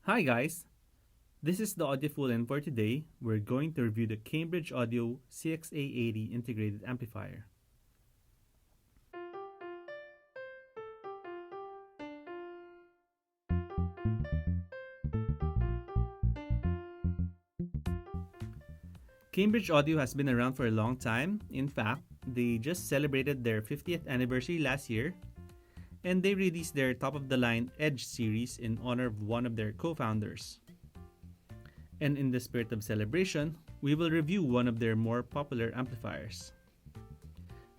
Hi guys, this is the Audiofool, and for today, we're going to review the Cambridge Audio CXA80 integrated amplifier. Cambridge Audio has been around for a long time. In fact, they just celebrated their 50th anniversary last year, and they released their top-of-the-line Edge series in honor of one of their co-founders. And in the spirit of celebration, we will review one of their more popular amplifiers.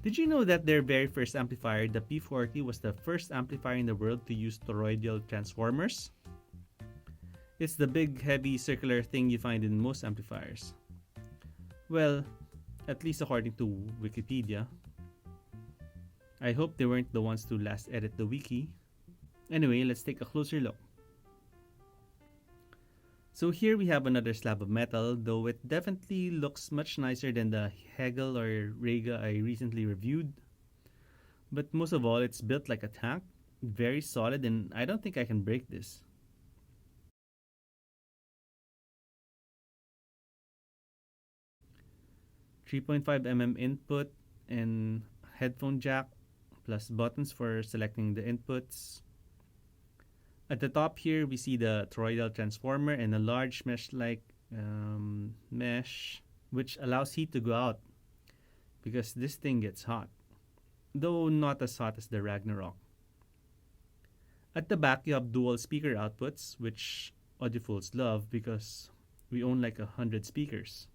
Did you know that their very first amplifier, the P40, was the first amplifier in the world to use toroidal transformers? It's the big, heavy, circular thing you find in most amplifiers. Well, at least according to Wikipedia. I hope they weren't the ones to last edit the wiki. Anyway, let's take a closer look. So here we have another slab of metal, though it definitely looks much nicer than the Hegel or Rega I recently reviewed. But most of all, it's built like a tank, very solid, and I don't think I can break this. .5 mm input and headphone jack, plus buttons for selecting the inputs. At the top here, we see the toroidal transformer and a large mesh-like mesh, which allows heat to go out because this thing gets hot, though not as hot as the Ragnarok. At the back, you have dual speaker outputs, which audiophiles love because we own like 100 speakers.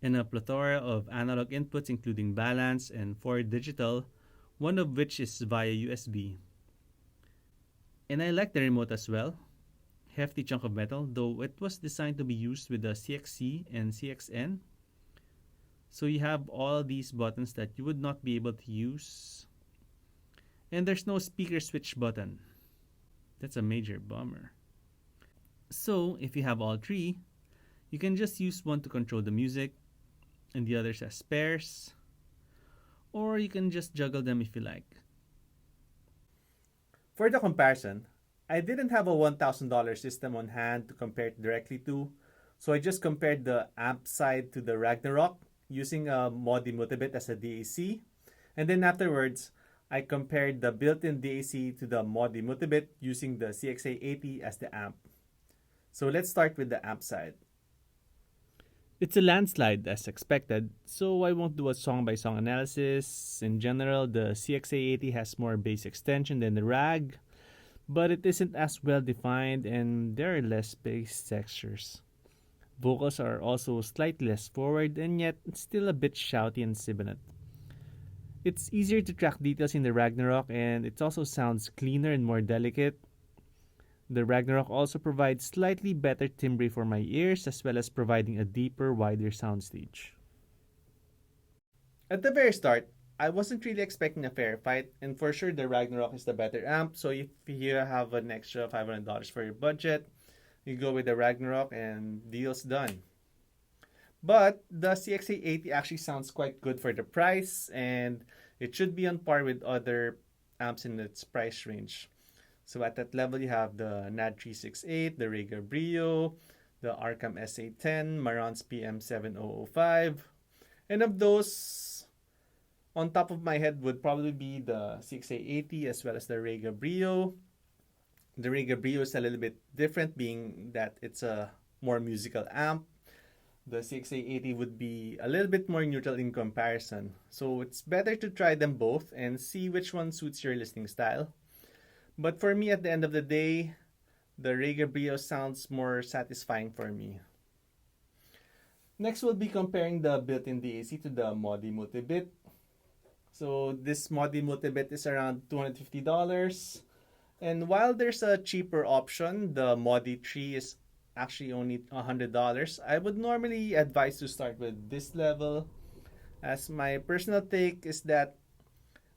And a plethora of analog inputs, including balance and 4 digital, one of which is via USB. And I like the remote as well. Hefty chunk of metal, though it was designed to be used with the CXC and CXN. So you have all these buttons that you would not be able to use. And there's no speaker switch button. That's a major bummer. So if you have all three, you can just use one to control the music and the others as spares. Or you can just juggle them if you like. For the comparison, I didn't have a $1,000 system on hand to compare it directly to, so I just compared the amp side to the Ragnarok using a Modi Multibit as a DAC, and then afterwards, I compared the built-in DAC to the Modi Multibit using the CXA80 as the amp. So let's start with the amp side. It's a landslide as expected, so I won't do a song-by-song analysis. In general, the CXA80 has more bass extension than the RAG, but it isn't as well defined and there are less bass textures. Vocals are also slightly less forward and yet still a bit shouty and sibilant. It's easier to track details in the Ragnarok and it also sounds cleaner and more delicate. The Ragnarok also provides slightly better timbre for my ears as well as providing a deeper, wider soundstage. At the very start, I wasn't really expecting a fair fight, and for sure the Ragnarok is the better amp, so if you have an extra $500 for your budget, you go with the Ragnarok and deal's done. But the CXA80 actually sounds quite good for the price, and it should be on par with other amps in its price range. So at that level, you have the NAD368, the Rega Brio, the Arcam SA10, Marantz PM7005. And of those, on top of my head would probably be the CXA80 as well as the Rega Brio. The Rega Brio is a little bit different, being that it's a more musical amp. The CXA80 would be a little bit more neutral in comparison. So it's better to try them both and see which one suits your listening style. But for me, at the end of the day, the Rega Brio sounds more satisfying for me. Next, we'll be comparing the built-in DAC to the Modi Multibit. So this Modi Multibit is around $250. And while there's a cheaper option, the Modi 3 is actually only $100. I would normally advise to start with this level, as my personal take is that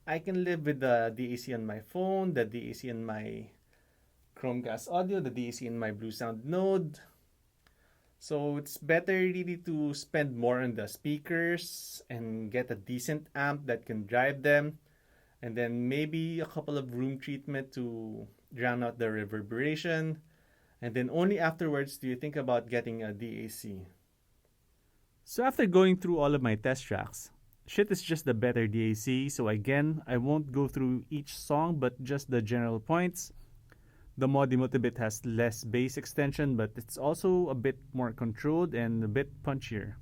I can live with the DAC on my phone, the DAC on my Chromecast audio, the DAC in my Blue Sound node. So it's better really to spend more on the speakers and get a decent amp that can drive them, and then maybe a couple of room treatment to drown out the reverberation, and then only afterwards do you think about getting a DAC. So after going through all of my test tracks, Schiit is just the better DAC, so again, I won't go through each song but just the general points. The Modi Multibit has less bass extension, but it's also a bit more controlled and a bit punchier.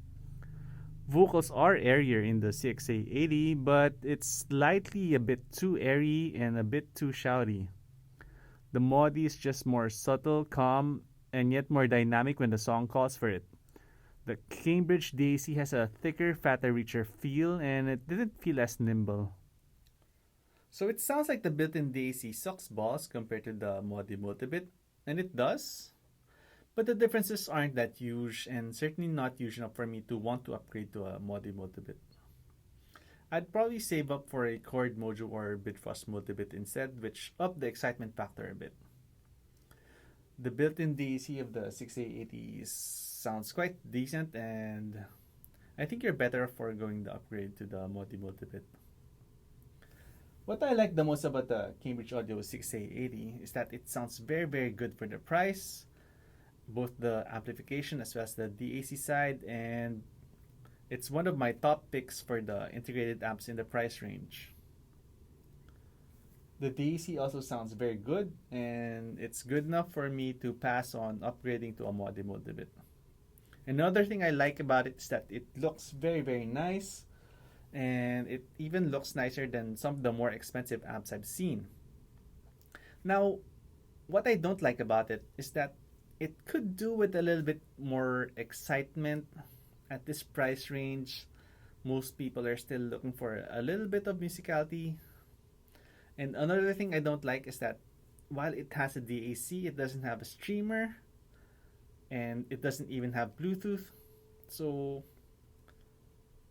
Vocals are airier in the CXA80, but it's slightly a bit too airy and a bit too shouty. The Modi is just more subtle, calm, and yet more dynamic when the song calls for it. The Cambridge DAC has a thicker, fatter, richer feel, and it didn't feel as nimble. So it sounds like the built-in DAC sucks balls compared to the Modi Multibit, and it does. But the differences aren't that huge, and certainly not huge enough for me to want to upgrade to a Modi Multibit. I'd probably save up for a Chord Mojo or Bifrost Multibit instead, which upped the excitement factor a bit. The built-in DAC of the CXA80 sounds quite decent, and I think you're better off foregoing the upgrade to the Modi Multibit. What I like the most about the Cambridge Audio CXA80 is that it sounds very, very good for the price, both the amplification as well as the DAC side, and it's one of my top picks for the integrated amps in the price range. The DAC also sounds very good, and it's good enough for me to pass on upgrading to a Modi Multibit. Another thing I like about it is that it looks very, very nice, and it even looks nicer than some of the more expensive amps I've seen. Now, what I don't like about it is that it could do with a little bit more excitement. At this price range, most people are still looking for a little bit of musicality. And another thing I don't like is that while it has a DAC, it doesn't have a streamer, and it doesn't even have Bluetooth. So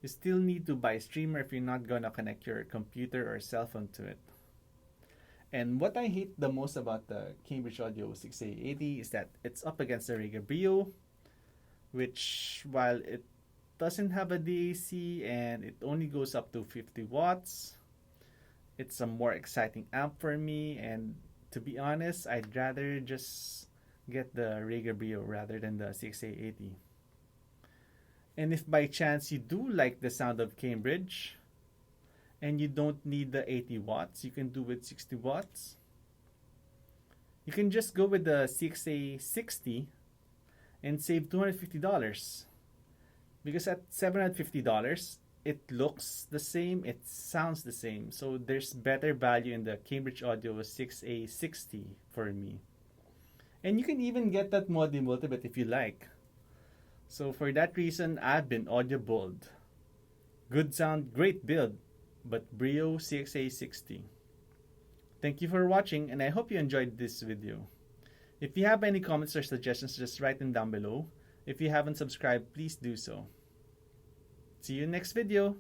you still need to buy a streamer if you're not gonna connect your computer or cell phone to it. And what I hate the most about the Cambridge Audio CXA80 is that it's up against the Rega Brio, which, while it doesn't have a DAC and it only goes up to 50 watts, it's a more exciting amp for me, and to be honest, I'd rather just get the Rega Brio rather than the CXA80. And if by chance you do like the sound of Cambridge, and you don't need the 80 watts, you can do with 60 watts. You can just go with the CXA60 and save $250. Because at $750, it looks the same, it sounds the same. So there's better value in the Cambridge Audio CXA60 for me. And you can even get that Modi Multibit if you like. So for that reason, I've been audio bold. Good sound, great build, but Brio CXA60. Thank you for watching, and I hope you enjoyed this video. If you have any comments or suggestions, just write them down below. If you haven't subscribed, please do so. See you next video.